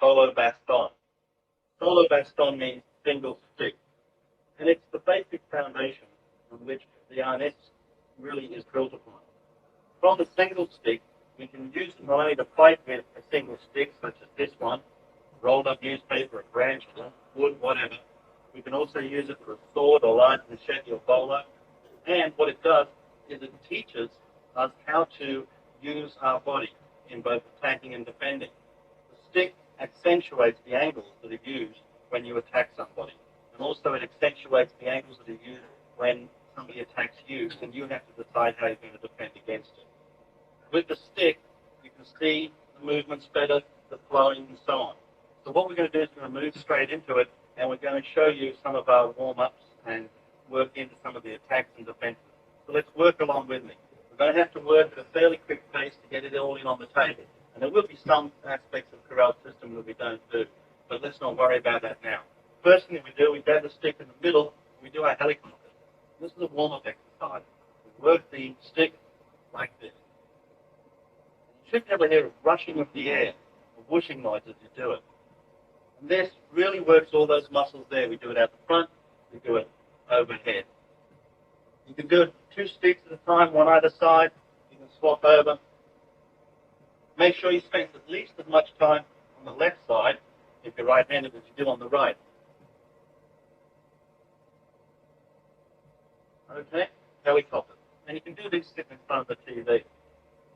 solo baston. Solo baston means single stick, and it's the basic foundation on which the Arnis really is built upon. From the single stick, we can use it not only to fight with a single stick, such as this one, rolled up newspaper, a branch, wood, whatever. We can also use it for a sword or large machete or bowler. And what it does is it teaches us how to use our body in both attacking and defending. The stick accentuates the angles that are used when you attack somebody. And also it accentuates the angles that are used when somebody attacks you, and you have to decide how you're going to defend against it. With the stick, you can see the movements better, the flowing, and so on. So what we're going to do is we're going to move straight into it, and we're going to show you some of our warm-ups and work into some of the attacks and defenses. So let's work along with me. We're going to have to work at a fairly quick pace to get it all in on the table. And there will be some aspects of Corral's system that we don't do, but let's not worry about that now. First thing we do, we grab the stick in the middle, and we do our helicopter. This is a warm-up exercise. We work the stick like this. You should be able to hear a rushing of the air, a whooshing noise as you do it. And this really works all those muscles there. We do it out the front, we do it overhead. You can do it 2 sticks at a time, one either side. You can swap over. Make sure you spend at least as much time on the left side, if you're right-handed, as you do on the right. Okay, helicopter. And you can do this sitting in front of the TV.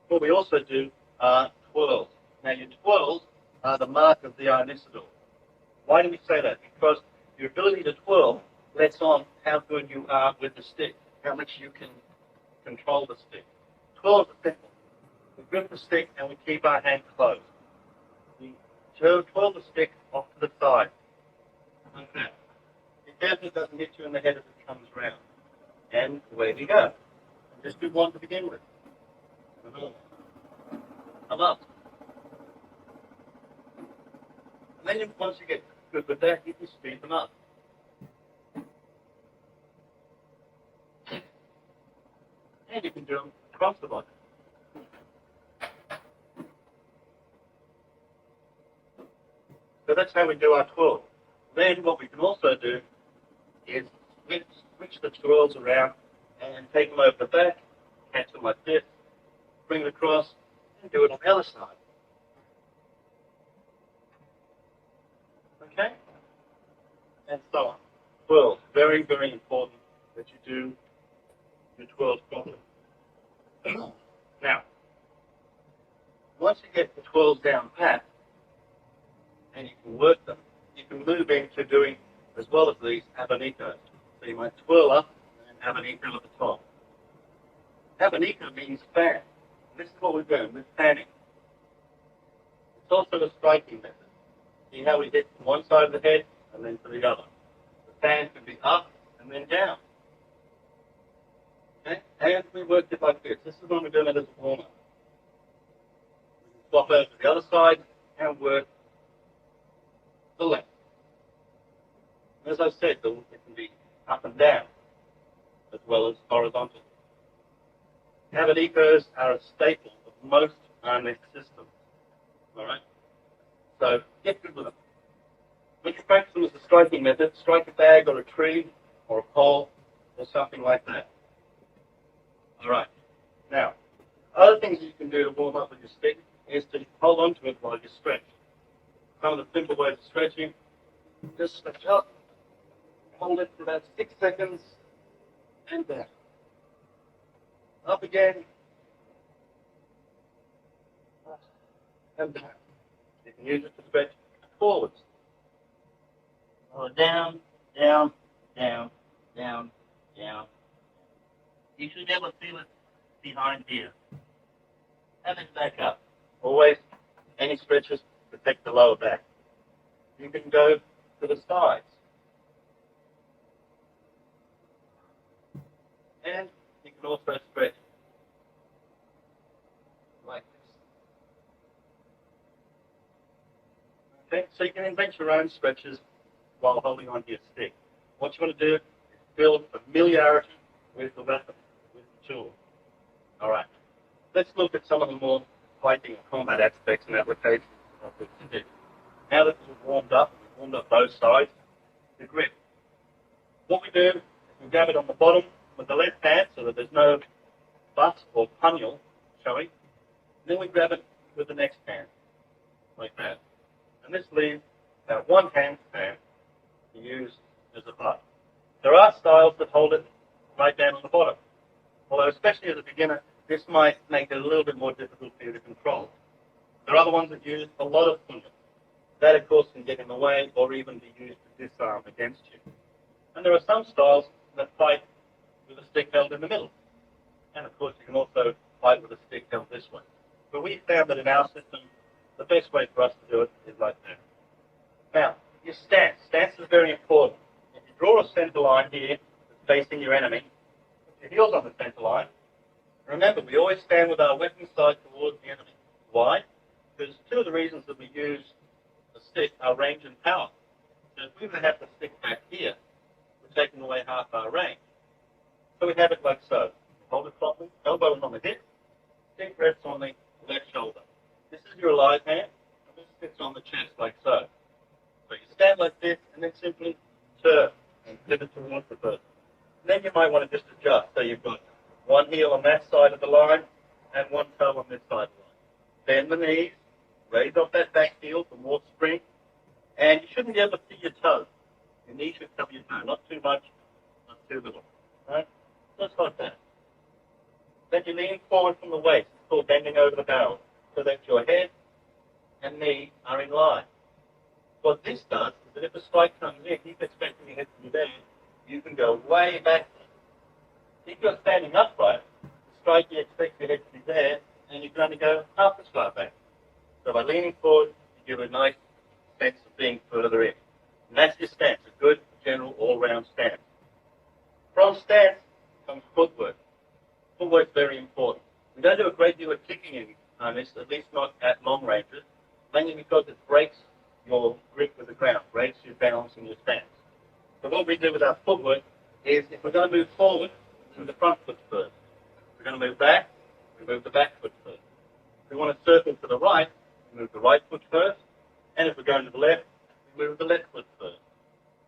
What we also do are twirls. Now, your twirls are the mark of the Arnisador. Why do we say that? Because your ability to twirl lets on how good you are with the stick, how much you can control the stick. Twirls are simple. We grip the stick and we keep our hand closed. We twirl the stick off to the side. Like that. Be careful it doesn't hit you in the head as it comes round. And away we go. And just do one to begin with. Come up. And then once you get good with that, you can speed them up. And you can do them across the body. So that's how we do our twirl. Then what we can also do is switch the twirls around and take them over the back, catch them like this, bring it across, and do it on the other side. Okay? And so on. Twirls. Very, very important that you do your twirls properly. Now, once you get the twirls down pat, and you can work them, you can move into doing, as well as these, abanicos. So you might twirl up and abanico at the top. Abanico means fan. This is what we're doing, we're fanning. It's also a striking method. See how we hit from one side of the head and then to the other. The fan can be up and then down. Okay? And we work it like this. This is when we're doing it as a warm-up. We can swap over to the other side and work the left. As I said, it can be up and down as well as horizontal. Abanicos are a staple of most Arnis systems. Alright? So get good with them. When you practice them as a striking method, strike a bag or a tree or a pole or something like that. Alright. Now, other things you can do to warm up with your stick is to hold on to it while you stretch. Some of the simple ways of stretching, just stretch up, hold it for about 6 seconds, and down. Up again, and down. You can use it to stretch forwards. Down, down, down, down, down. You should be able to feel it behind here. And then back up. Always, any stretches, protect the lower back. You can go to the sides. And you can also stretch like this. Okay, so you can invent your own stretches while holding on to your stick. What you want to do is build familiarity with the weapon, with the tool. Alright, let's look at some of the more fighting and combat aspects and applications of this stick. Now that it's warmed up both sides, the grip. What we do is we grab it on the bottom with the left hand so that there's no butt or punule showing. Then we grab it with the next hand, like that. And this leaves that one hand stand to use as a butt. There are styles that hold it right down on the bottom. Although, especially as a beginner, this might make it a little bit more difficult for you to control. There are other ones that use a lot of punches. That, of course, can get in the way or even be used to disarm against you. And there are some styles that fight with a stick held in the middle. And, of course, you can also fight with a stick held this way. But we found that in our system, the best way for us to do it is like that. Now, your stance. Stance is very important. If you draw a center line here facing your enemy, put your heels on the center line. Remember, we always stand with our weapon side towards the enemy. Why? Because two of the reasons that we use a stick are range and power. So if we were to have the stick back here, we're taking away half our range. So we have it like so. Hold it properly, elbow is on the hip, stick rests on the left shoulder. This is your alive hand, and this sits on the chest like so. So you stand like this, and then simply turn and pivot towards the person. And then you might want to just adjust. So you've got one heel on that side of the line, and one toe on this side of the line. Bend the knees, raise off that back heel for more spring, and you shouldn't be able to see your toes. Your knee should cover your toe, not too much, not too little. Right? Just like that. Then you lean forward from the waist, still bending over the barrel, so that your head and knee are in line. What this does is that if a strike comes in, keep expecting your head to be there, you can go way back. If you're standing upright, the strike you expect your head to be there, and you can only go half the strike back. So by leaning forward, you give a nice sense of being further in. And that's your stance, a good general all-round stance. From stance comes footwork. Footwork's very important. We don't do a great deal of kicking in Arnis, at least not at long ranges, mainly because it breaks your grip with the ground, breaks your balance and your stance. So what we do with our footwork is, if we're going to move forward, we move the front foot first. If we're going to move back, we move the back foot first. If we want to circle to the right, we move the right foot first. And if we're going to the left, we move the left foot first.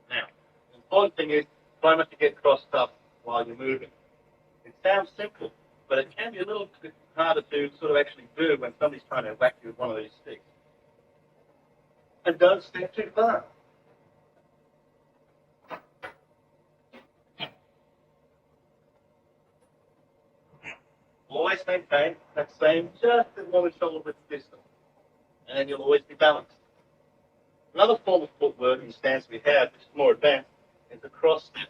Now, the important thing is, try not to get crossed up while you're moving. It sounds simple, but it can be a little bit harder to sort of actually do when somebody's trying to whack you with one of these sticks. And don't step too far. Always maintain that same just a moment shoulder width distance, and then you'll always be balanced. Another form of footwork and stance we have, which is more advanced, is the cross step.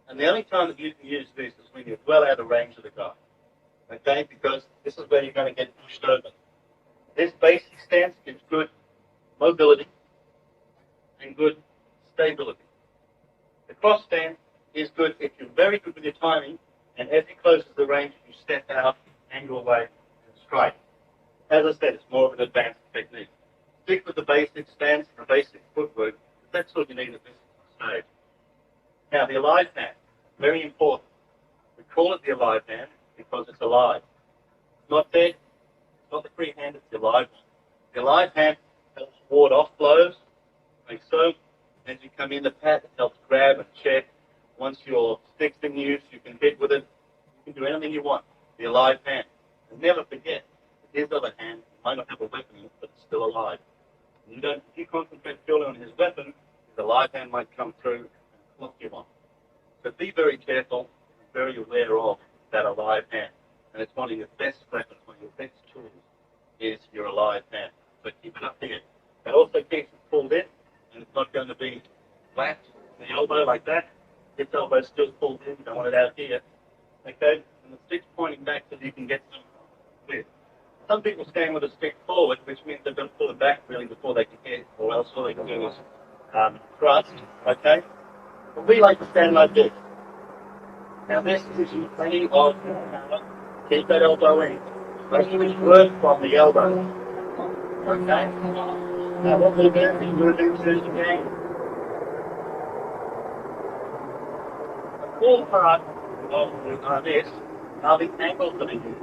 And the only time that you can use this is when you're well out of range of the guy. Okay? Because this is where you're going to get pushed over. This basic stance gives good mobility and good stability. The cross stance is good if you're very good with your timing, and as he closes the range, you step out, angle away, and strike. As I said, it's more of an advanced technique. Stick with the basic stance and the basic footwork. That's all you need at this stage. Now, the alive hand, very important. We call it the alive hand because it's alive. It's not dead. It's not the free hand. It's the alive one. The alive hand helps ward off blows, like so. As you come in the pad, it helps grab and check. Once your stick's in use, you can hit with it. You can do anything you want. The alive hand. And never forget, his other hand might not have a weapon in it, but it's still alive. If you concentrate purely on his weapon, his alive hand might come through and clock you on. So be very careful and very aware of that alive hand. And it's one of your best weapons, one of your best tools is your alive hand. So keep it up here. It also keeps it pulled in, and it's not going to be flat, the elbow like that. This elbow's still pulled in, you don't want it out here. Okay? And the stick's pointing back so that you can get some clear. Some people stand with a stick forward, which means they're going to pull it back really before they can hit, or else all they can do is thrust. Okay? But we like to stand like this. Now this is you plenty of power. Keep that elbow in. Mostly work from the elbow. Okay? Now what we'll do is we'll do this again. The full part of this are the angles that are used.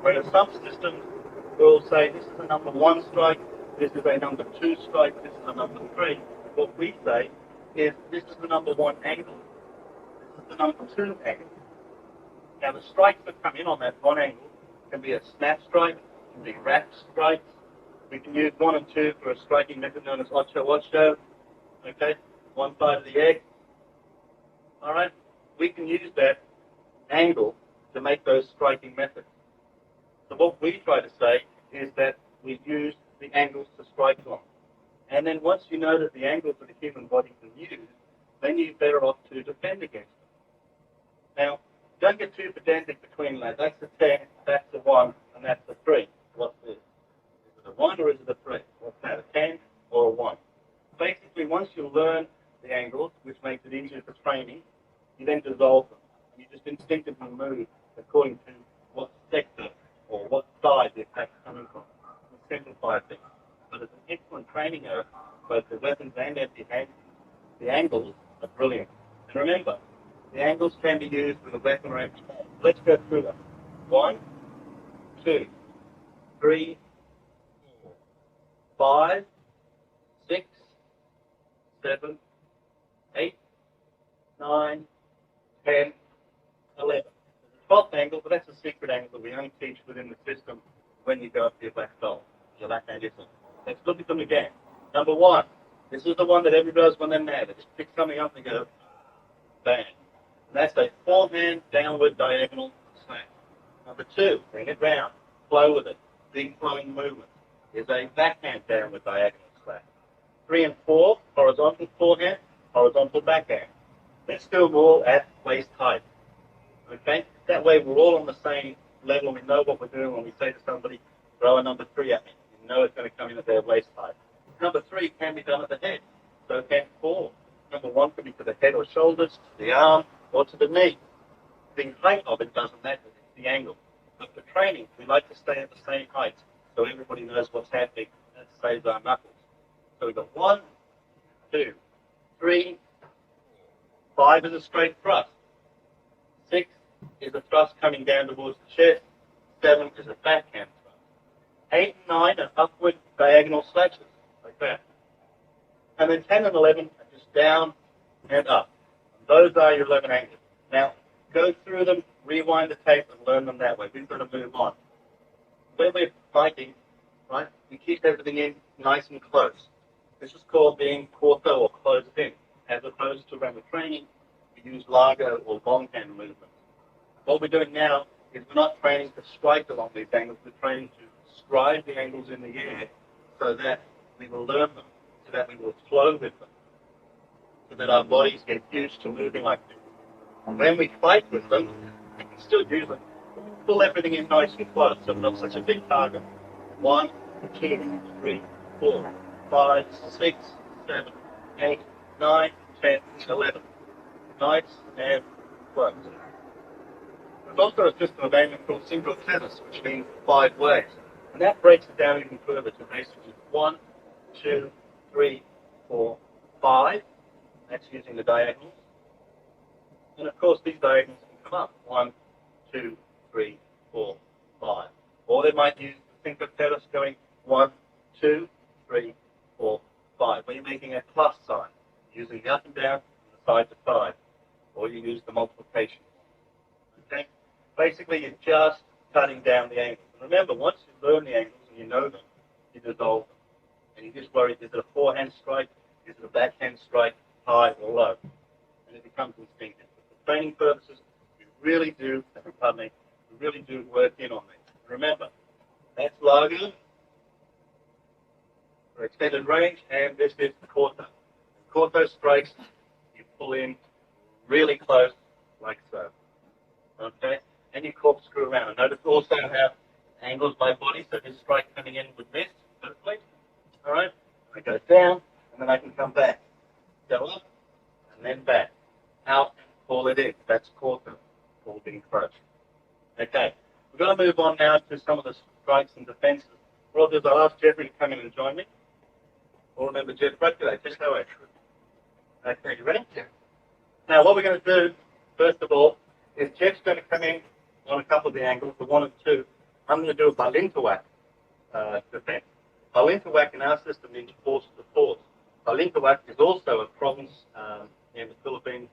Whereas some systems will say this is a number 1 strike, this is a number 2 strike, this is a number 3. What we say is this is the number 1 angle, this is the number 2 angle. Now the strikes that come in on that 1 angle can be a snap strike, can be wrap strikes. We can use 1 and 2 for a striking method known as ocho ocho. Okay, one side of the egg. All right, we can use that angle to make those striking methods. So what we try to say is that we use the angles to strike on. And then once you know that the angles that the human body can use, then you're better off to defend against them. Now, don't get too pedantic between that. That's the 10, that's the 1, and that's the 3. What's this? Is it a 1 or is it a 3? What's that, a 10 or a 1? Basically, once you learn the angles, which makes it easier for training, you then dissolve them. You just instinctively move according to what sector or what side the attack's coming from. To simplify things. But it's an excellent training area, both the weapons and empty-handed. The angles are brilliant. And remember, the angles can be used with a weapon or empty hand. Let's go through them. 1, 2, 3, 4, 5, 6, 7, 8, 9, 10, 11. There's a 12th angle, but that's a secret angle that we only teach within the system when you go up to your black belt, your left-handism. Let's look at them again. Number 1, this is the one that everybody does when they're mad. They just pick something up and go, bang. And that's a forehand downward diagonal slash. Number 2, bring it round, flow with it. Big flowing movement is a backhand downward diagonal slash. 3 and 4, horizontal forehand, horizontal backhand. Let's do them all at waist height. Okay? That way we're all on the same level and we know what we're doing when we say to somebody, throw a number 3 at me. You know it's going to come in at their waist height. Number 3 can be done at the head. So can 4. Number 1 could be to the head or shoulders, to the arm, or to the knee. The height of it doesn't matter, it's the angle. But for training, we like to stay at the same height so everybody knows what's happening and saves our knuckles. So we've got 1, 2, 3, 5 is a straight thrust. 6 is a thrust coming down towards the chest. 7 is a backhand thrust. 8 and 9 are upward diagonal slashes, like that. And then 10 and 11 are just down and up. Those are your 11 angles. Now, go through them, rewind the tape, and learn them that way. We've got to move on. When we're fighting, right, we keep everything in nice and close. This is called being corto or closed in. As opposed to when we're training, we use largo or longhand movement. What we're doing now is we're not training to strike along these angles, we're training to scribe the angles in the air so that we will learn them, so that we will flow with them, so that our bodies get used to moving like this. And when we fight with them, we can still use them. Pull everything in nice and close so it's not such a big target. 1, 2, 3, 4, 5, 6, 7, 8, 9, 10, 11. Nice and close. There's also a system of aiming called single tennis, which means 5 ways. And that breaks it down even further to basically 1, 2, 3, 4, 5. That's using the diagonals. And of course, these diagonals can come up. 1, 2, 3, 4, 5. Or they might use the single tennis going 1, 2, 3, 4, 5. Where you're making a plus sign, using the up and down and the side to side. Or you use the multiplication. Okay? Basically, you're just cutting down the angles. And remember, once you learn the angles and you know them, you dissolve them. And you just worry, is it a forehand strike? Is it a backhand strike? High or low? And it becomes instinctive. But for training purposes, we really do work in on this. Remember, that's largo for extended range, and this is corto. Corto strikes, you pull in really close, like so. Okay? And you corkscrew around. Notice also how angles my body, so this strike coming in with this, perfectly. Alright? I go down, and then I can come back. Go up, and then back. Out, pull it in. That's corto, pull being crushed. Okay. We're going to move on now to some of the strikes and defenses. What I'll do is I'll ask Jeffrey to come in and join me. All remember Jeff, right today, just how I should. Okay, you ready? Yeah. Now, what we're going to do, first of all, is Jeff's going to come in on a couple of the angles, the 1 and 2. I'm going to do a balintawak defense. Balintawak in our system means force to force. Balintawak is also a province in the Philippines,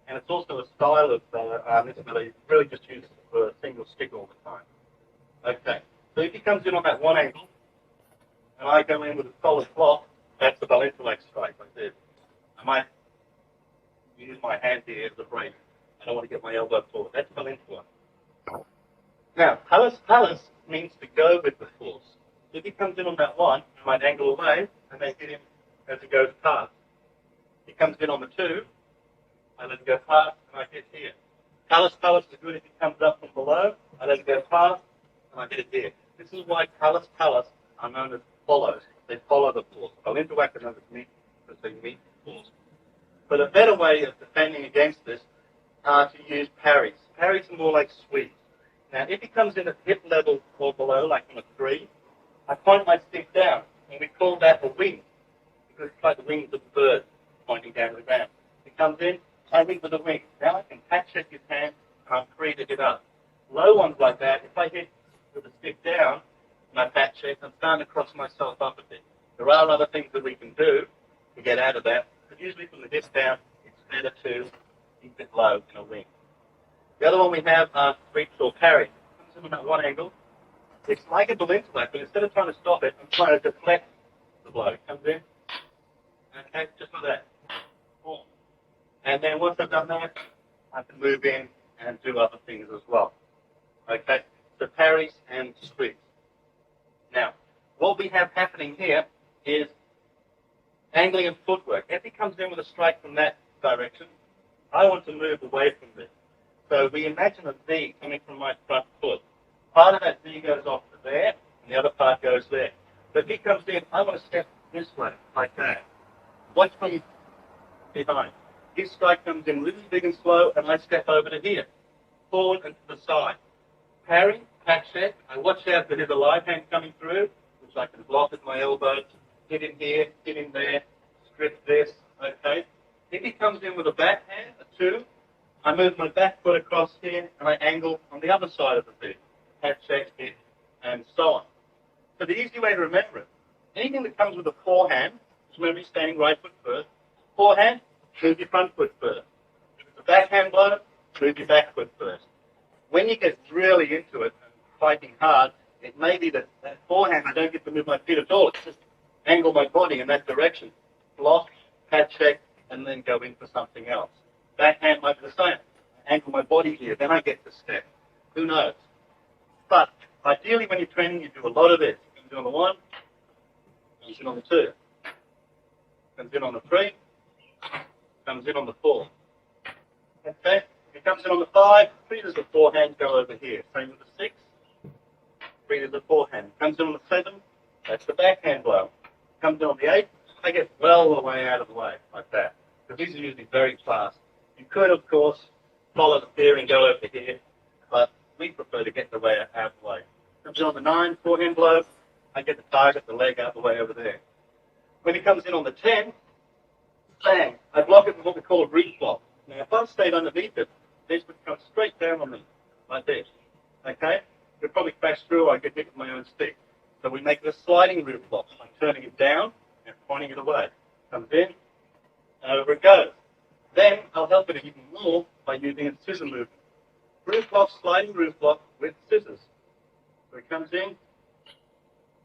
and it's also a style of Arnis that I really just use for a single stick all the time. Okay, so if he comes in on that one angle, and I go in with a solid block, that's the Balintawak strike like this. I might use my hand here as a break. I don't want to get my elbow forward. That's Balintawak. Now, Halas means to go with the force. If he comes in on that one, I might angle away and then hit him as he goes past. He comes in on the two, I let it go past and I hit here. Halas is good if he comes up from below, I let it go past and I hit it here. This is why Halas are known as follows. They follow the force. Balintawak are known as meet because they meet the force. But a better way of defending against this are to use parries. Parries are more like sweeps. Now, if he comes in at hip level or below, like on a 3, I point my stick down, and we call that a wing, because it's like the wings of a bird pointing down to the ground. He comes in, I read with a wing. Now I can patch check his hand, and I'm free to get up. Low ones like that, if I hit with the stick down, and I patch check, I'm starting to cross myself up a bit. There are other things that we can do to get out of that, but usually from the hip down, it's better to keep it low in a wing. The other one we have are sweeps or parry. Comes in at one angle. It's like a Balintawak, but instead of trying to stop it, I'm trying to deflect the blow. It comes in, okay, just like that. Boom. And then once I've done that, I can move in and do other things as well. Okay, so parries and sweeps. Now, what we have happening here is angling and footwork. If he comes in with a strike from that direction, I want to move away from this. So we imagine a V coming from my front foot. Part of that V goes off to there, and the other part goes there. But if he comes in, I want to step this way, like that. Watch from behind. His strike comes in really big and slow, and I step over to here, forward and to the side. Parry, patch check. I watch out that there's a live hand coming through, which I can block with my elbow, hit in here, hit in there, strip this, okay? If he comes in with a backhand, a 2, I move my back foot across here, and I angle on the other side of the V. Patch check, hit, and so on. So the easy way to remember it, anything that comes with a forehand, just remember you're standing right foot first. Forehand, move your front foot first. If it's a backhand blow, move your back foot first. When you get really into it and fighting hard, it may be that forehand I don't get to move my feet at all. It's just angle my body in that direction. Block, patch check, and then go in for something else. Backhand might be the same. Angle my body here, then I get to step. Who knows? But ideally when you're training, you do a lot of this. You can do on the 1, comes in on the 2, comes in on the 3, comes in on the 4. Okay? If it comes in on the 5, 3 does the forehand go over here. Same with the 6, 3 does the forehand. Comes in on the 7, that's the backhand blow. Comes in on the 8, I get well the way out of the way, like that. Because these are usually very fast. You could, of course, follow the theory and go over here, but we prefer to get the way out of the way. Comes in on the 9, forehand blow, I get the target, the leg out the way over there. When he comes in on the 10, bang, I block it with what we call a reach block. Now, if I stayed underneath it, this would come straight down on me, like this. Okay? It would probably crash through, or I could hit with my own stick. So we make it a sliding root block by turning it down and pointing it away. Comes in, and over it goes. Then I'll help it even more by using a scissor movement. Roof block, sliding roof block with scissors. So it comes in,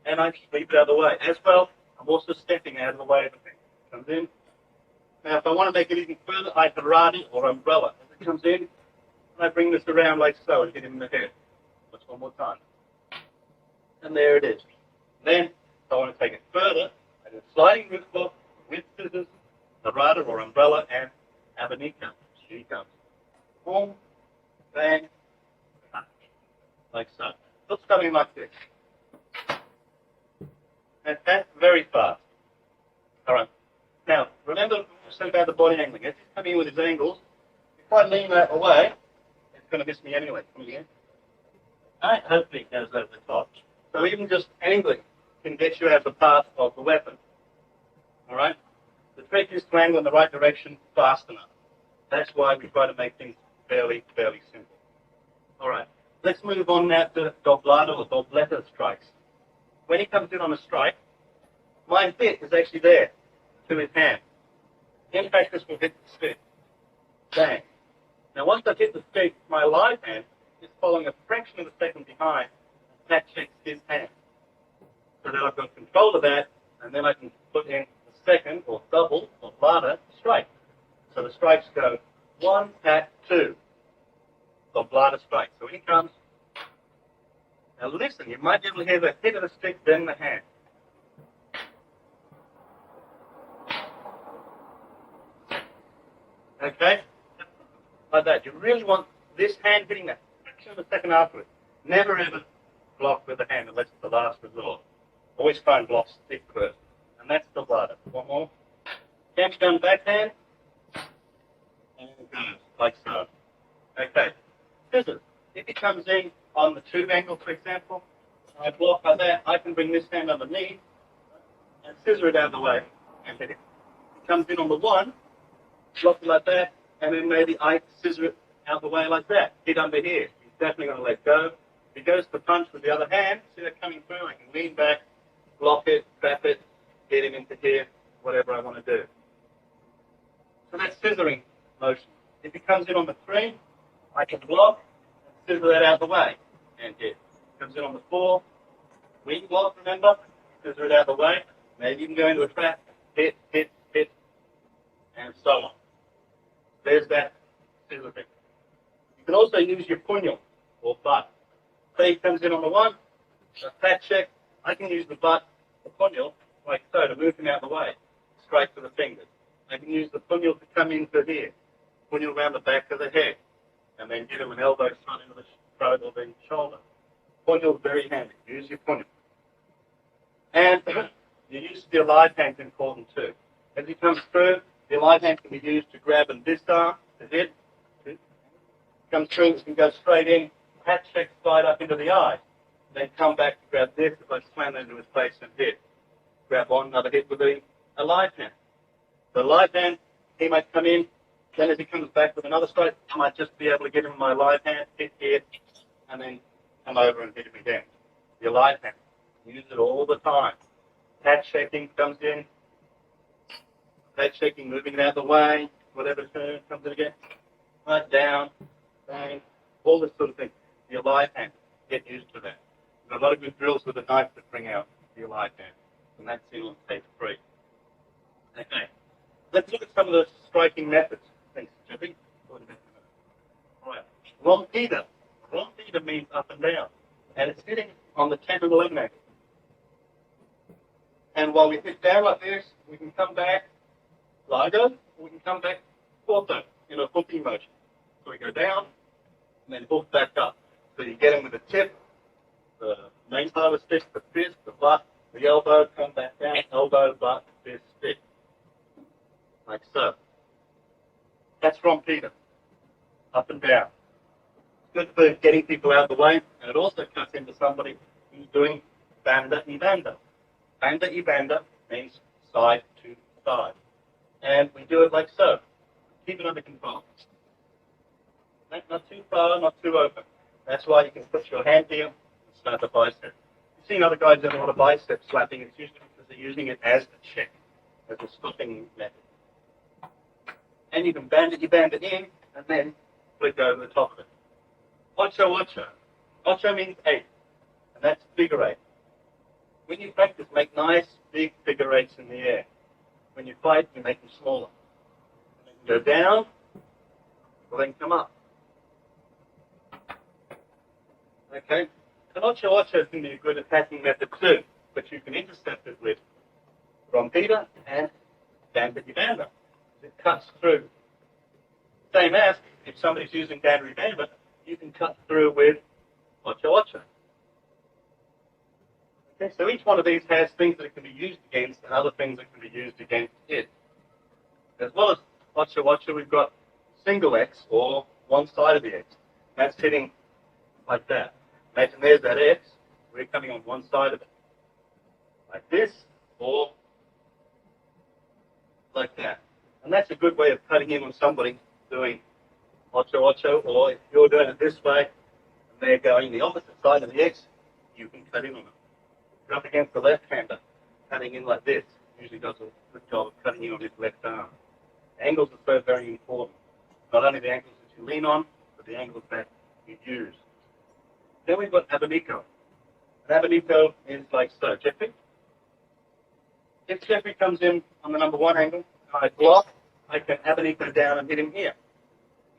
and I sweep it out of the way. As well, I'm also stepping out of the way of the thing. Comes in. Now, if I want to make it even further, I karate or umbrella. As it comes in, and I bring this around like so and hit him in the head. Just one more time. And there it is. Then, if I want to take it further, I do sliding roof block with scissors, karate or umbrella, and Abanika. Here he comes. Boom, bang, like so. Looks something like this. And that's very fast. All right. Now, remember what I said about the body angling. As he's coming in with his angles, if I lean that away, it's going to miss me anyway. Coming in. All right, hopefully it goes over the top. So even just angling can get you out of the path of the weapon. All right? The trick is to angle in the right direction fast enough. That's why we try to make things fairly simple. All right. Let's move on now to doblado or dobleta strikes. When he comes in on a strike, my bit is actually there to his hand. In practice, we'll hit the stick. Bang. Now, once I've hit the stick, my live hand is following a fraction of a second behind. That checks his hand. So then I've got control of that, and then I can put in the second, or double, or blada strike. So the strikes go 1, tap, 2. So blada strike. So in comes. Now listen, you might be able to hear the hit of the stick, then the hand. Okay? Like that. You really want this hand hitting that fraction of a second afterwards. Never ever block with the hand unless it's the last resort. Always try and block stick first. And that's the blada. One more. Camp down backhand. And it goes like so. Okay. Scissors. If it comes in on the 2 angle, for example, I block like that, I can bring this hand underneath and scissor it out of the way and hit it. If it comes in on the 1, block it like that, and then maybe I scissor it out of the way like that. Hit under here. He's definitely going to let go. If he goes to punch with the other hand, see that coming through, I can lean back, block it, trap it, get him into here, whatever I want to do. So that's scissoring motion. If he comes in on the 3, I can block and scissor that out of the way and hit. Comes in on the 4, wing block, remember? Scissor it out of the way. Maybe you can go into a trap, hit, hit, hit, and so on. There's that scissoring. You can also use your puño or butt. Say he comes in on the 1, a pat check, I can use the butt, the puño, like so, to move him out of the way, straight to the fingers. I can use the puño to come into here, puño around the back of the head, and then give him an elbow shot into the throat or the shoulder. Puño is very handy. Use your puño. And the use of your live hand is important too. As he comes through, your live hand can be used to grab and disarm the hit. Comes through, it can go straight in, hat check, slide up into the eye. Then come back to grab this, if I slam into his face and hit. Grab on another hit with a live hand. The live hand, he might come in, then as he comes back with another strike, I might just be able to get him my live hand, hit here, and then come over and hit him again. Your live hand. Use it all the time. Hat checking comes in. Hat checking, moving it out of the way, whatever turn comes in again. Right down, bang, all this sort of thing. Your live hand. Get used to that. There's a lot of good drills with a knife that bring out your live hand. And that's in on tape 3. Okay. Let's look at some of the striking methods. Thanks, Jimmy. Right. Rompida. Rompida means up and down. And it's hitting on the 10 and 11 angle. And while we hit down like this, we can come back largo, or we can come back corto in a hooking motion. So we go down, and then hook back up. So you get him with the tip, the main part of the stick, the fist, the butt, the elbow, come back down, elbow, butt, fist, stick. Like so. That's rompida. Up and down. It's good for getting people out of the way, and it also cuts into somebody who's doing banda y banda. Banda y banda means side to side. And we do it like so. Keep it under control. Not too far, not too open. That's why you can put your hand here and start the bicep. You've seen other guys doing a lot of bicep slapping. It's usually because they're using it as a check, as a stopping method. And you can band it in, and then flick over the top of it. Ocho, ocho. Ocho means 8, and that's figure 8. When you practice, make nice, big figure 8s in the air. When you fight, you make them smaller. When you go down, well, then come up. Okay? An ocho, ocho can be a good attacking method too, but you can intercept it with rompida and banda y banda. It cuts through. Same as if somebody's using banda y banda, you can cut through with ocho, ocho. Okay, so each one of these has things that it can be used against and other things that can be used against it. As well as ocho, ocho, we've got single X, or one side of the X. That's hitting like that. Imagine there's that X, we're coming on one side of it. Like this, or like that. And that's a good way of cutting in on somebody doing ocho, ocho, or if you're doing it this way, and they're going the opposite side of the X, you can cut in on them. You're up against the left-hander. cutting in like this usually does a good job of cutting in on his left arm. Angles are so very important. Not only the angles that you lean on, but the angles that you use. Then we've got abanico. An abanico is like so. If Jeffrey comes in on the number 1 angle, and I block, I can abanico down and hit him here.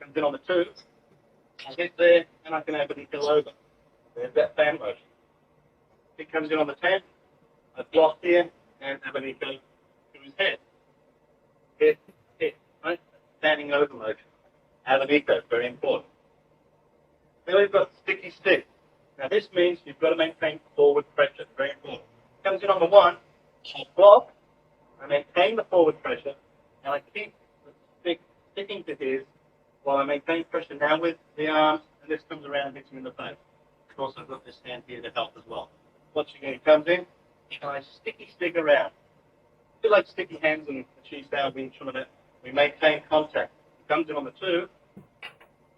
Comes in on the 2, I hit there, and I can abanico over. There's that fan motion. If he comes in on the 10, I block here, and abanico to his head. Hit, right? Standing over motion. Abanico, very important. Then we've got sticky stick. Now this means you've got to maintain forward pressure, very important. Comes in on the 1, I block, I maintain the forward pressure, and I keep the stick sticking to his while I maintain pressure now with the arms, and this comes around and hits him in the face. I've also got this hand here to help as well. Watch again, he comes in, and I sticky stick around. A bit like sticky hands and the cheese down wing tournament, we maintain contact. He comes in on the 2,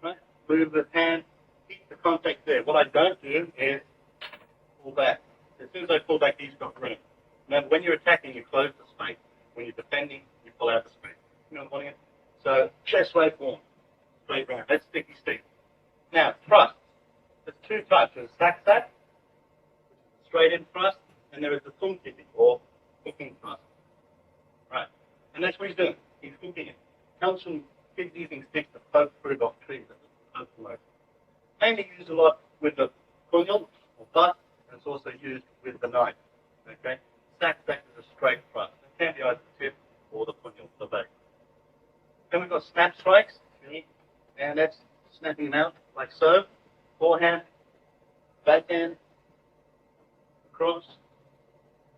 right? Move the hand, keep the contact there. What I don't do is pull back. As soon as I pull back, he's got room. Remember, when you're attacking, you close the space. When you're defending, you pull out the space. You know what I'm saying? So, chest wave form. Straight round. That's sticky stick. Now, thrust. There's 2 types. There's sack, which is a straight in thrust, and there is the thumb kicking, or hooking thrust. Right. And that's what he's doing. He's hooking it. Comes from kids using sticks to poke fruit off trees. That's the most. Mainly used a lot with the punyal, or butt, and it's also used with the knife. Okay? Sack is a straight thrust. It can be either the tip or the punyal, the back. Then we've got snap strikes, and that's snapping them out like so. Forehand, backhand, across,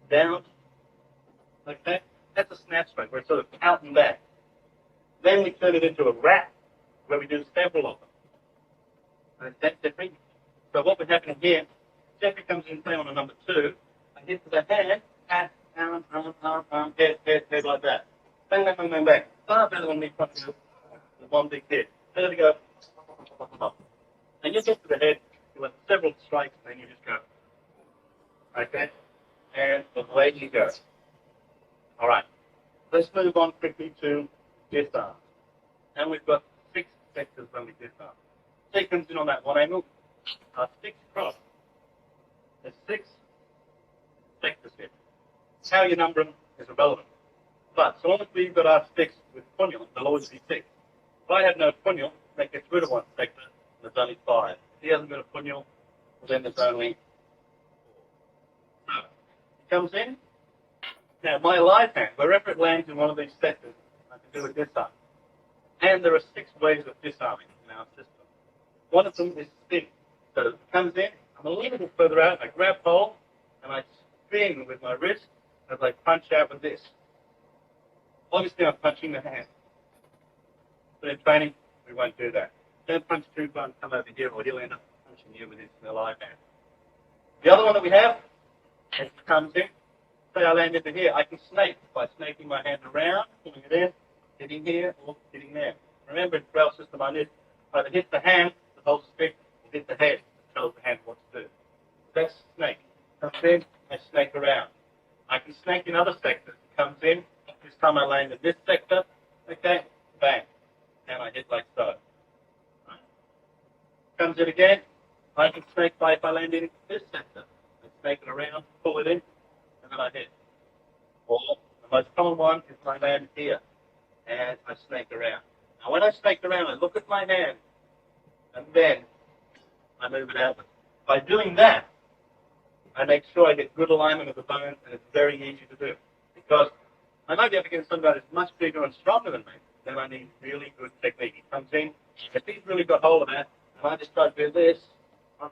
down, like that. That's a snap strike, where it's sort of out and back. Then we turn it into a wrap, where we do several of them. And that's different. So what would happen here, Jeffrey comes in play on a number 2, I hit to the hand, pat, arm, head like that. Bang, bang, bang, bang, bang. Far better than me punching with one big hit. There we go. And you get to the head, you have several strikes, and then you just go. Okay? And away you go. All right. Let's move on quickly to disarm. And we've got 6 sectors when we disarm. So he comes in on that 1 angle, 6 across. There's 6 sectors here. How you number them is irrelevant. But so long as we've got our sticks with punyal, there'll always be 6. If I have no punyal, that gets rid of 1 sector, and there's only 5. If he hasn't got a punyal, well, then there's only 4. So, he comes in. Now, my live hand, wherever it lands in one of these sectors, I can do a disarm. And there are 6 ways of disarming in our system. One of them is spin. So it comes in, I'm a little bit further out, I grab hold, and I spin with my wrist as I punch out with this. Obviously, I'm punching the hand. But in training, we won't do that. Don't punch too far and come over here, or he'll end up punching you with his live hand. The other one that we have, as it comes in, say I land into here, I can snake by snaking my hand around, pulling it in, hitting here, or hitting there. Remember, in Corral system, I either hit the hand, the whole stick, or hit the head, it tells the hand what to do. That's snake. Comes in, I snake around. I can snake in other sectors. It comes in, this time I land in this sector, okay, bang, and I hit like so. Right. Comes in again, I can snake by if I land in this sector. I snake it around, pull it in, and then I hit. Or the most common one is I land here, and I snake around. Now when I snake around, I look at my hand, and then I move it outward. By doing that, I make sure I get good alignment of the bones, and it's very easy to do. Because I might be up against somebody that's much bigger and stronger than me, then I need really good technique. He comes in, if he's really got hold of that, and I just try to do this, I'm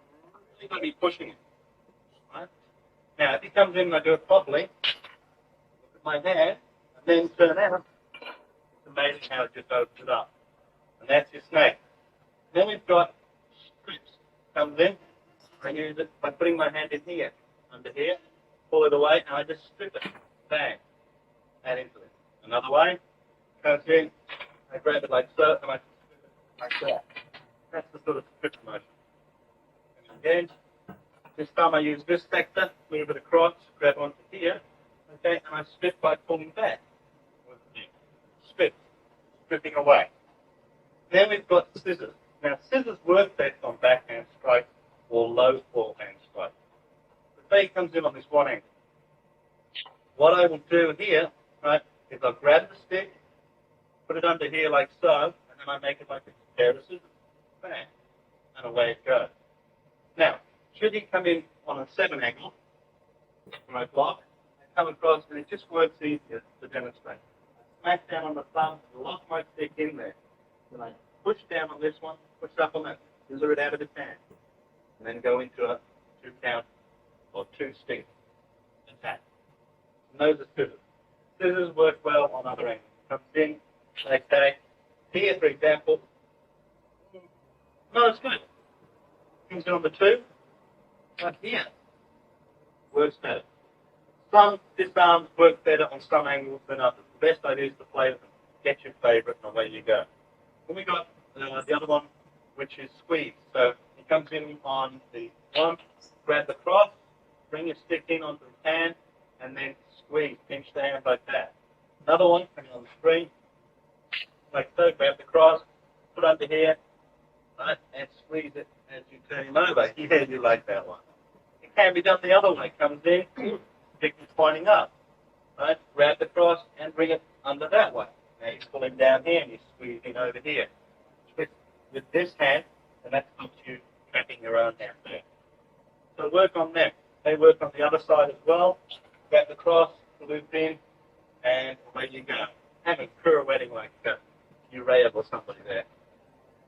really going to be pushing him. Right? Now, if he comes in and I do it properly, look at my hand, and then turn out, it's amazing how it just opens it up. And that's your snake. Then we've got strips. Comes in, I use it by putting my hand in here, under here, pull it away, and I just strip it. Bang. Add into it. Another way, comes in, I grab it like so, and I strip it like that. That's the sort of strip motion. And again, this time I use this sector, move it across, grab onto here, Okay, and I strip by pulling back. Strip, stripping away. Then we've got scissors. Now, scissors work best on backhand strike or low forehand strike. The blade comes in on this one angle. What I will do here, right, is I'll grab the stick, put it under here like so, and then I make it like a pair of scissors. Bang, and away it goes. Now, should you come in on a 7 angle, when I block, I come across, and it just works easier to demonstrate. I smack down on the thumb, lock my stick in there, and I push down on this one, push up on that, scissor it out of its hand, and then go into a 2 count or 2 stick attack. And those are scissors. Scissors work well on other angles. Comes in, like that. Here, for example, no, it's good. Comes in on the 2, but here, works better. Some disarms work better on some angles than others. The best idea is to play with them. Get your favourite, and away you go. Then we got the other one, which is squeeze. So he comes in on the 1, grab the cross, bring your stick in onto the hand, and then squeeze, pinch the hand like that. Another one, coming on the screen, like so, grab the cross, put under here, right, and squeeze it as you turn him over. Yeah, you like that one. It can be done the other way. Comes in, stick is pointing up, right, grab the cross and bring it under that way. Now you pull him down here and you squeeze him over here. With this hand, and that stops you trapping your own hand there. So work on them. They work on the other side as well. Grab the cross, loop in, and away you go. Have a pirouetting like you rail or somebody there.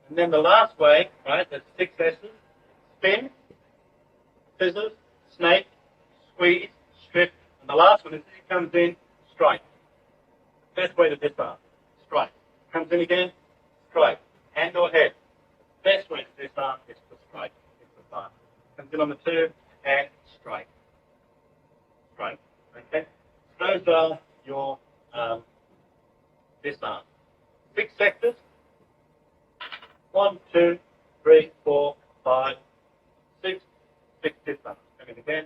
And then the last way, right, there's 6 S's. Spin, scissors, snake, squeeze, strip, and the last one is it comes in, strike. Best way to disarm. Strike. Comes in again, strike. Hand or head. Best way to disarm is to strike. It's the fun. Comes in on the 2 and strike. Strike. Okay? Those are your disarm. 6 sectors. 1, 2, 3, 4, 5, 6. 6 disarms. Coming again.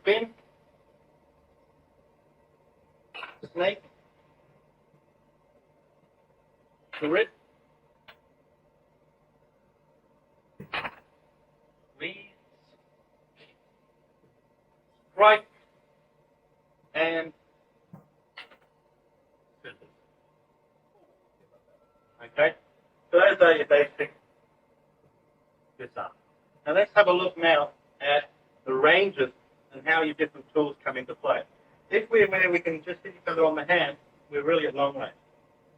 Spin. Snake. Grip. Squeeze. Strike. And scissors. Okay? So those are your basic disarm. Now let's have a look now at the ranges and how your different tools come into play. If we're where we can just hit each other on the hand, we're really at long range.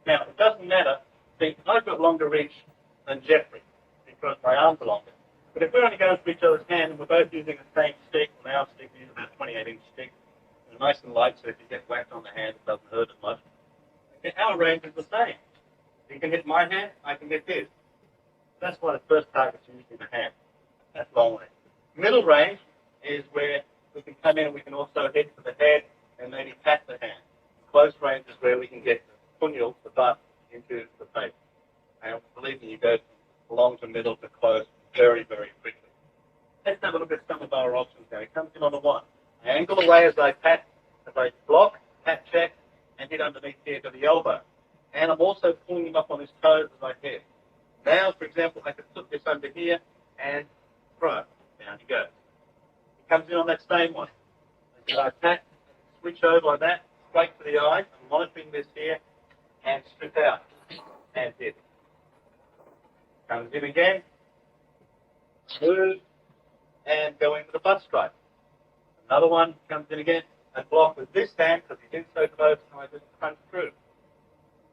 Now, it doesn't matter. See, I've got longer reach than Jeffrey because my arms are longer. But if we're only going for each other's hand and we're both using the same stick, and our stick is about a 28-inch stick, and nice and light, so if you get whacked on the hand, it doesn't hurt as much. Okay, our range is the same. You can hit my hand, I can hit his. That's why the first target's usually the hand. That's long range. Middle range is where we can come in and we can also hit for the head and maybe pat the hand. Close range is where we can get the punyal, the butt, into the face. And believe me, you go from long to middle to close very, very quickly. Let's have a look at some of our options now. It comes in on the 1. I angle away as I pat, as I block, pat check, and hit underneath here to the elbow. And I'm also pulling him up on his toes as I hit. Now, for example, I could put this under here and throw. Down he goes. He comes in on that same one. And I pat, switch over like that, straight to the eye. I'm monitoring this here, and strip out. And hit. Comes in again, move, and go into the butt strike. Another one comes in again, and block with this hand, because he's in so close, and I just punch through.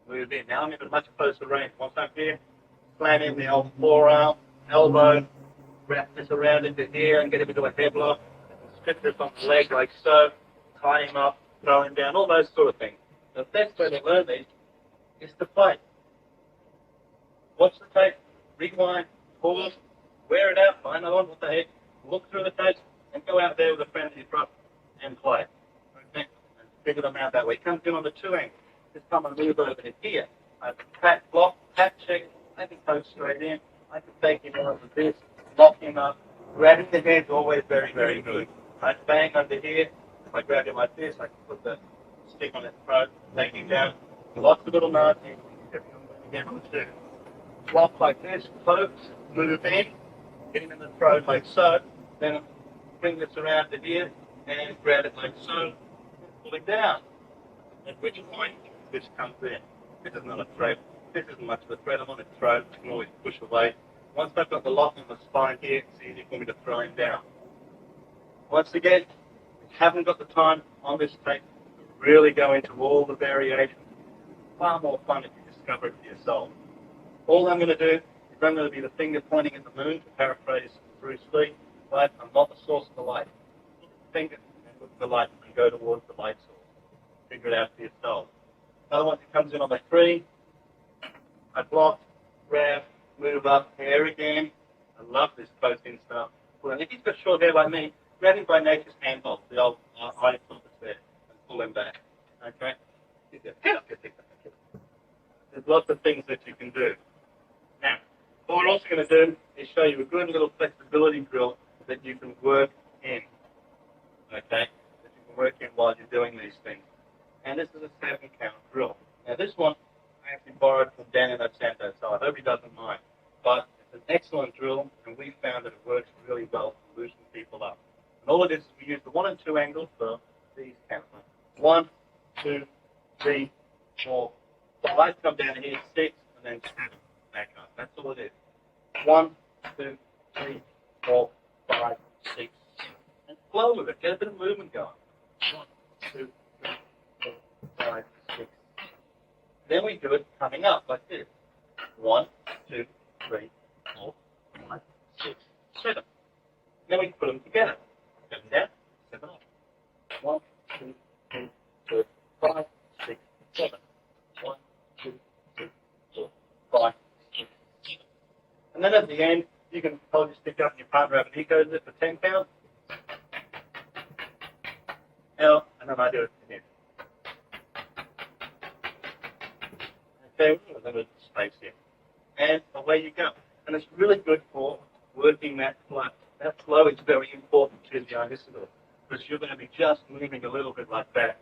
Move in. Now I'm in a much closer range. Once I'm here, slam in the old forearm, elbow, wrap this around into here, and get him into a headlock, strip this on the leg like so, tie him up, throw him down, all those sort of things. The best way to learn these is to play. Watch the tape, rewind, pause, wear it out, find out what the heck, look through the tapes, and go out there with a friend you trust and play. Okay? And figure them out that way. Comes in on the 2 angles. This time I move over to here. I can pat, block, pat check, I can poke straight in, I can take him over this, lock him up. Grabbing the head's always very, very good. I bang under here, If I grab him like this, I can put the stick on his throat, take him down. Lots of little knives you can get on the two. Flop like this, close, move in, get him in the throat like so, then bring this around to here and grab it like so, and pull it down. At which point this comes in. This is not a thread. This isn't much of a thread. I'm on his throat. I can always push away. Once I've got the lock on the spine here, it's easy for me to throw him down. Once again, if you haven't got the time on this tape to really go into all the variations, far more fun if you discover it for yourself. All I'm going to do is I'm going to be the finger pointing at the moon, to paraphrase Bruce Lee, but I'm not the source of the light. Look at the finger and look at the light and go towards the light source. Figure it out for yourself. Another one that comes in on my three, I block, grab, move up, hair again. I love this close-in stuff. Well, if he's got short hair like me, grab him by nature's handhold, the old eye compass there, and pull him back. Okay? There's lots of things that you can do. Now, what we're also going to do is show you a good little flexibility drill that you can work in. Okay? That you can work in while you're doing these things. And this is a 7-count drill. Now, this one I actually borrowed from Dan and Santo, so I hope he doesn't mind. But it's an excellent drill, and we found that it works really well to loosen people up. And all it is we use the 1 and 2 angles for these counts. 1, 2, 3, 4, 5. Come down here, 6, and then 7. Back up. That's all it is. 1, 2, 3, 4, 5, 6, 7. And flow with it. Get a bit of movement going. 1, 2, 3, 4, 5, 6. Then we do it coming up like this. 1, 2, 3, 4, 5, 6, 7. Then we put them together. 7 down, 7 up. 1, 2, 3, 4, 5, 6, 7. 1, 2, 3, 4, 5, 6, 7. And then at the end, you can hold your stick up and your partner have an eco zip for 10 counts. L, and then I do it to him. Okay, a little space here. And away you go. And it's really good for working that flow. That flow is very important to the Arnisodor, because you're going to be just moving a little bit like that,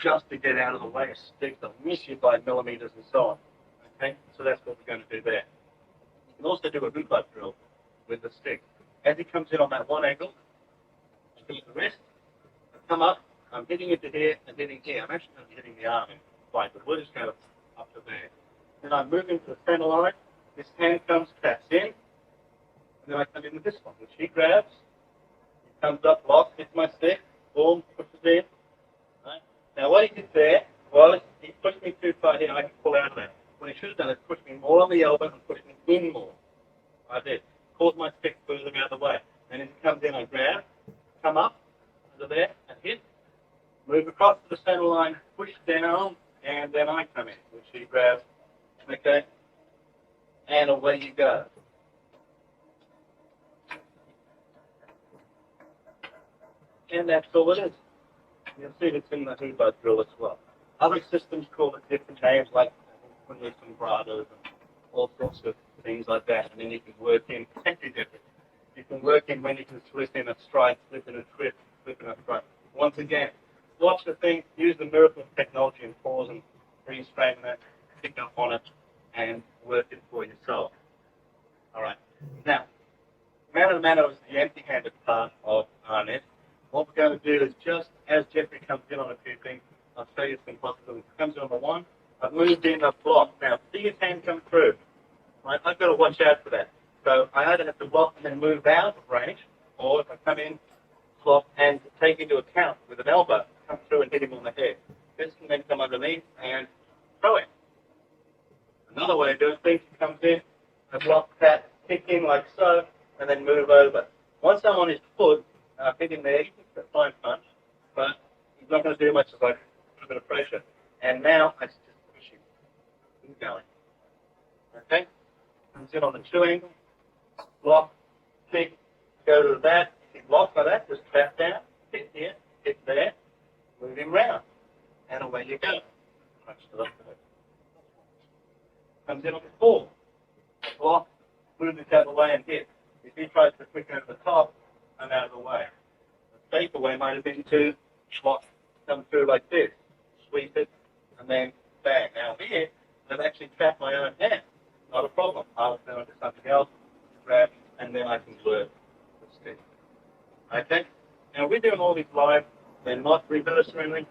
just to get out of the way of sticks that miss you by millimeters and so on. Okay, so that's what we're going to do there. You can also do a boot butt drill with the stick. As he comes in on that one angle, I do the wrist, I come up, I'm hitting it to here and hitting here. I'm actually going to be hitting the arm in flight, but we'll just go up to there. Then I move into the center line, this hand comes, taps in, and then I come in with this one, which he grabs, he comes up, locks, hits my stick, boom, pushes in. Right? Now what he did there was, he pushed me too far here, I can pull out of that. What he should have done is push me more on the elbow and push me in more. I did. Caused my stick further out of the way. And as he comes in, I grab, come up, under there, and hit. Move across to the center line, push down, and then I come in, which he grabs. Okay? And away you go. And that's all it is. You'll see it's in the hoobah drill as well. Other systems call it different names, like when there's some brados and all sorts of things like that. And then you can work in potentially different. You can work in when you can slip in a strike, slip in a trip, slip in a front. Once again, watch the thing, use the miracle of technology and pause and freeze frame that, pick up on it, and work it for yourself. All right. Now, mano-to-mano is the empty-handed part of Arnis. What we're going to do is just as Jeffrey comes in on a few things, I'll show you some possibilities. Comes in on the one, I've moved in, I've blocked. Now, see his hand come through. Right? I've got to watch out for that. So I either have to block and then move out of range, or if I come in, block and take into account with an elbow, come through and hit him on the head. This can then come underneath and throw him. Another way of doing things, he comes in, I block that, kick in like so, and then move over. Once I'm on his foot, hit him there, he can fine punch, but he's not going to do much as I put a bit of pressure. And now I just push him. He's going. Okay? Comes in on the 2 angle, block, kick, go to that. If he blocks like that, just tap down, hit here, hit there, move him round. And away you go. Punch to the left. Comes in on the 4. Block, move this out of the way and hit. If he tries to quick over the top, I'm out of the way. The safer way might have been to block come through like this, sweep it, and then bang. Now here, I've actually trapped my own hand. Not a problem. I'll go into something else, grab, and then I can work the stick. Okay? Now we're doing all these live, they're not reversed or anything.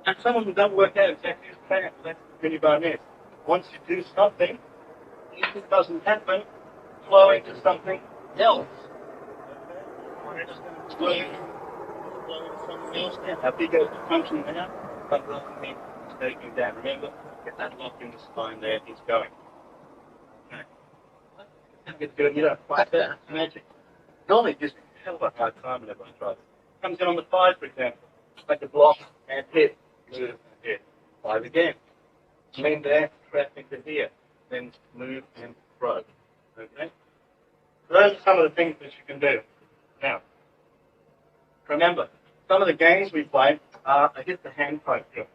And some of them don't work out exactly as planned. That's the really bad is. Once you do something, if it doesn't happen, flow into something else. Okay? We're just going to flow into something else now. How big is the function now? But doesn't mean it's taking down. Remember, get that lock in the spine there, it's going. Okay. It's good, you don't fight that. It's magic. Normally it gives me a hell of a hard time whenever I try it. Comes in on the 5, for example. Like a block and hit. Move and hit. 5 again. Lean there, trap into here. Then move and throw. Okay? So those are some of the things that you can do. Now, remember, some of the games we play are a hit the hand type deal.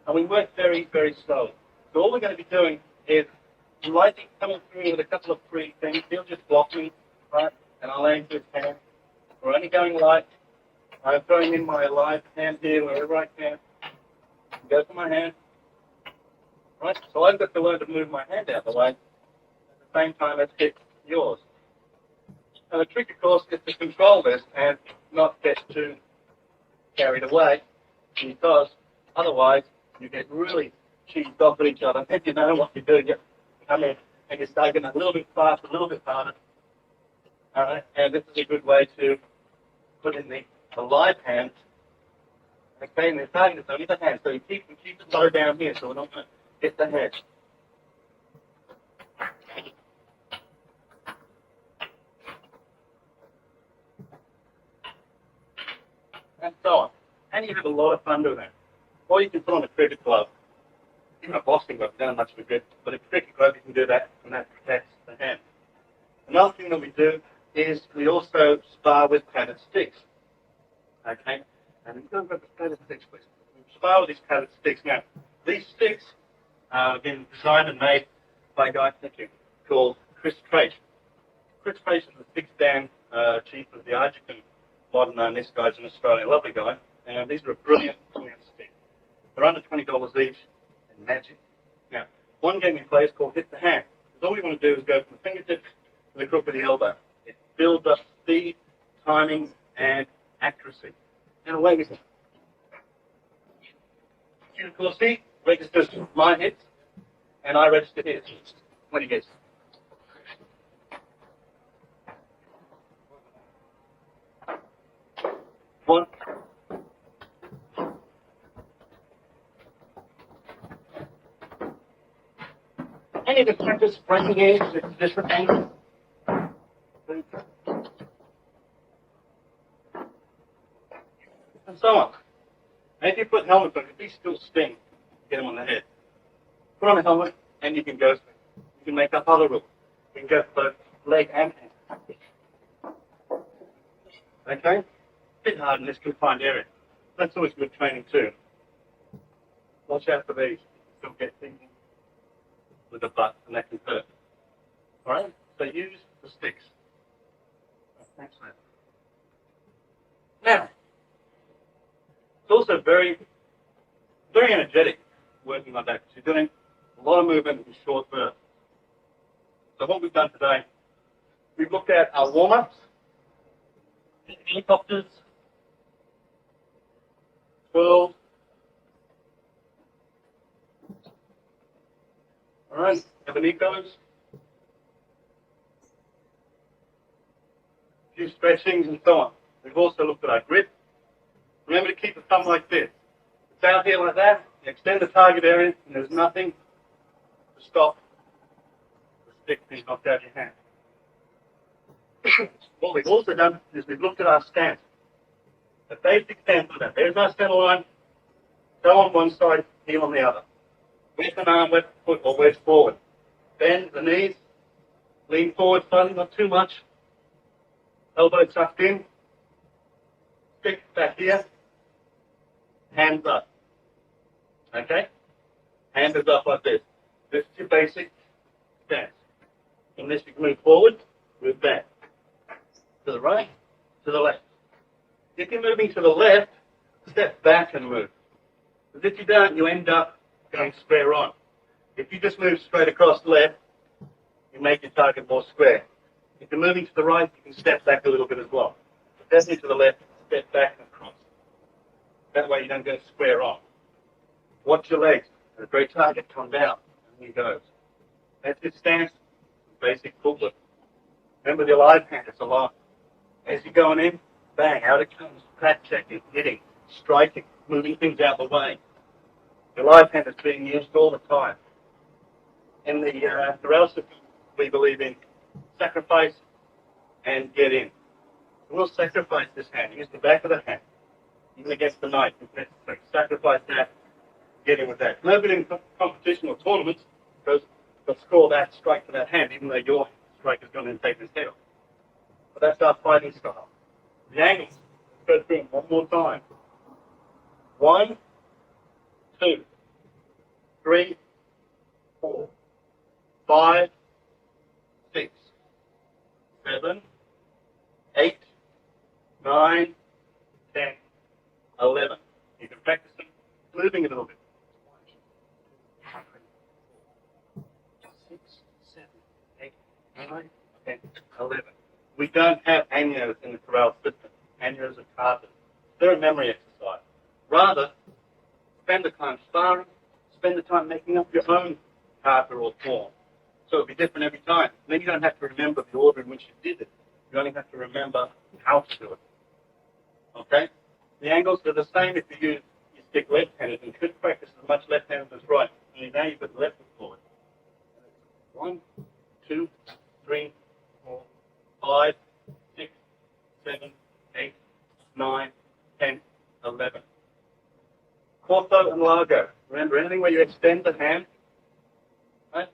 And we work very, very slowly. So all we're going to be doing is lightly coming through with a couple of free things. He'll just block me, right? And I'll aim to his hand. We're only going light. I'm throwing in my live hand here wherever I can. Go for my hand. Right? So I've got to learn to move my hand out of the way at the same time as hit yours. And the trick, of course, is to control this and not get too carried away, because otherwise you get really cheesed off at each other. And you know what you're doing, you come in and you're starting a little bit faster, a little bit harder. All right? And this is a good way to put in the live hand. Okay, and the target is only the hand, so you keep it low down here, so we're not going to hit the head. And so on. And you have a lot of fun doing that. Or you can put on a cricket glove. You know, boxing glove, don't have much of a grip, but a cricket glove you can do that, and that protects the hand. Another thing that we do is we also spar with padded sticks. Okay? And you don't grab the padded sticks, please. We spar with these padded sticks. Now, these sticks are been designed and made by a guy, called Chris Trace. Chris Trace is the 6th Dan chief of the Argentine modern Arnis guys in Australia. Lovely guy. And these are a brilliant stick. They're under $20 each and magic. Now, one game we play is called Hit the Hand. Because all we want to do is go from the fingertip to the crook of the elbow. It builds up speed, timing, and accuracy. And away we go. And of course, he registers my hits, and I register his when he gets. One. And you can practice breaking it at different angles. And so on. And if you put helmet on, if he still sting, get him on the head. Put on a helmet, and you can go. You can make up other rules. You can go for both leg and hand. Okay? A bit hard in this confined area. That's always good training too. Watch out for these. You'll get things with the butt, and that can hurt. Alright? So use the sticks. Thanks, man. Now, it's also very, very energetic working like that, because you're doing a lot of movement in short bursts. So what we've done today, we've looked at our warm-ups, helicopters, twirls. All right, abanicos, a few stretchings and so on. We've also looked at our grip. Remember to keep the thumb like this. It's out here like that, you extend the target area, and there's nothing to stop the stick being knocked out of your hand. What we've also done is we've looked at our stance. The basic stance of that. There's our center line, toe on one side, heel on the other. Wedge an arm, wedge foot, or wedge forward. Bend the knees, lean forward slightly, not too much. Elbow tucked in. Stick back here. Hands up. Okay? Hand is up like this. This is your basic stance. From this you can move forward, move back. To the right, to the left. If you're moving to the left, step back and move. Because if you don't, you end up going square on. If you just move straight across left, you make your target more square. If you're moving to the right, you can step back a little bit as well. Definitely to the left, step back and across. That way you don't go square on. Watch your legs. The great target comes out and he goes. That's his stance, basic footwork. Remember the live hand, it's a lot. As you're going in, bang, out it comes. Crack checking, hitting, striking, moving things out of the way. The live hand is being used all the time. In the Corral system, we believe in sacrifice and get in. We'll sacrifice this hand. Use the back of the hand. Even against the knife. Sacrifice that, get in with that. No good in competition or tournaments because they'll score that strike to that hand, even though your strike is going to take his head off. But that's our fighting style. The angles. Let's go through them one more time. 1, 2, 3, 4, 5, 6, 7, 8, 9, 10, 11. You can practice them moving a little bit. 6, 7, 8, 9, 10, 11. We don't have annuals in the Corral system. Annuals are carved. They're a memory exercise. Rather, spend the time sparring, spend the time making up your own kata or form. So it'll be different every time. And then you don't have to remember the order in which you did it. You only have to remember how to do it. Okay? The angles are the same if you use your stick left-handed. You could practice as much left-handed as right. Only now you've got the left foot forward. 1, 2, 3, 4, 5, 6, 7, 8, 9, 10, 11. Corto and largo. Remember, anything where you extend the hand, right,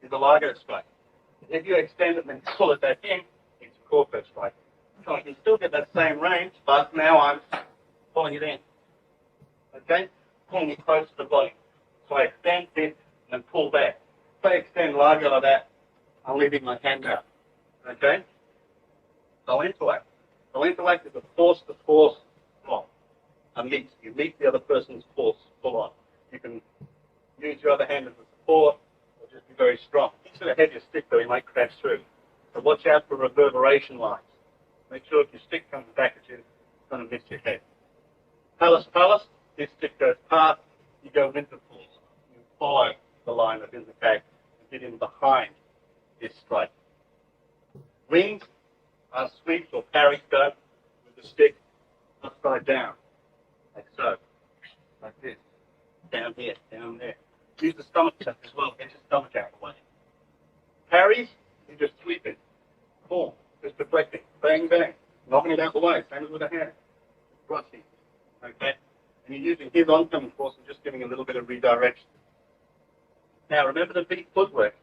is a largo strike. If you extend it and then pull it back in, it's a corto strike. So I can still get that same range, but now I'm pulling it in. Okay? Pulling it close to the body. So I extend it and then pull back. If I extend largo like that, I'm leaving my hand out. Okay? So intellect. So intellect is a force-to-force block. You meet the other person's force full on. You can use your other hand as a support or just be very strong. If you sort of have your stick though, you might crash through. So watch out for reverberation lines. Make sure if your stick comes back at you, it's going to miss your head. Palace, this stick goes past, you go into force. You follow the line that is the cage and get in behind this strike. Wings are sweeps or parries go with the stick upside down. Like so. Like this. Down here, down there. Use the stomach tuck as well. Get your stomach out of the way. Parries, you just sweep it. Boom. Just deflecting. Bang, bang. Knocking it out of the way. Same as with a hand. Brushing. Okay? And you're using his oncoming force and just giving a little bit of redirection. Now remember the V footwork.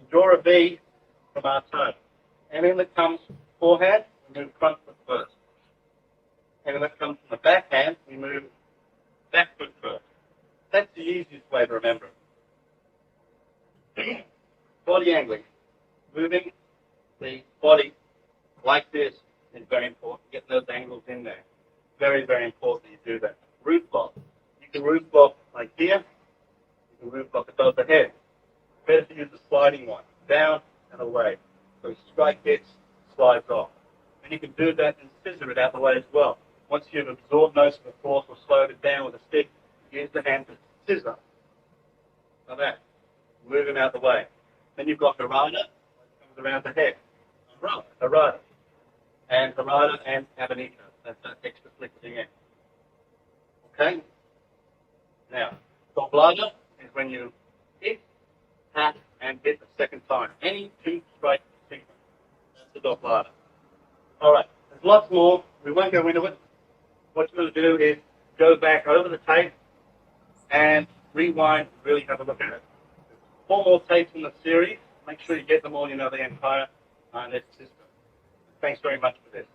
You draw a V from our toe. Anything that comes forehand, we move front foot first. And when it comes from the backhand, we move back foot first. That's the easiest way to remember it. Body angling. Moving the body like this is very important. Get those angles in there. Very, very important that you do that. Root block. You can root block like here. You can root block above the head. Better to use the sliding one. Down and away. So strike hits, slides off. And you can do that and scissor it out the way as well. Once you've absorbed most of the force or slowed it down with a stick, use the hand to scissor. Like that. Move him out the way. Then you've got Harada, comes around the head. Harada. And Harada and Abanika. That's that extra flick at the end. Okay? Now, Doblada is when you hit, tap, and hit the second time. Any two strike sequence. That's the Doblada. Alright, there's lots more. We won't go into it. What you're going to do is go back over the tape and rewind and really have a look at it. There's 4 more tapes in the series. Make sure you get them all, you know the entire Arnis system. Thanks very much for this.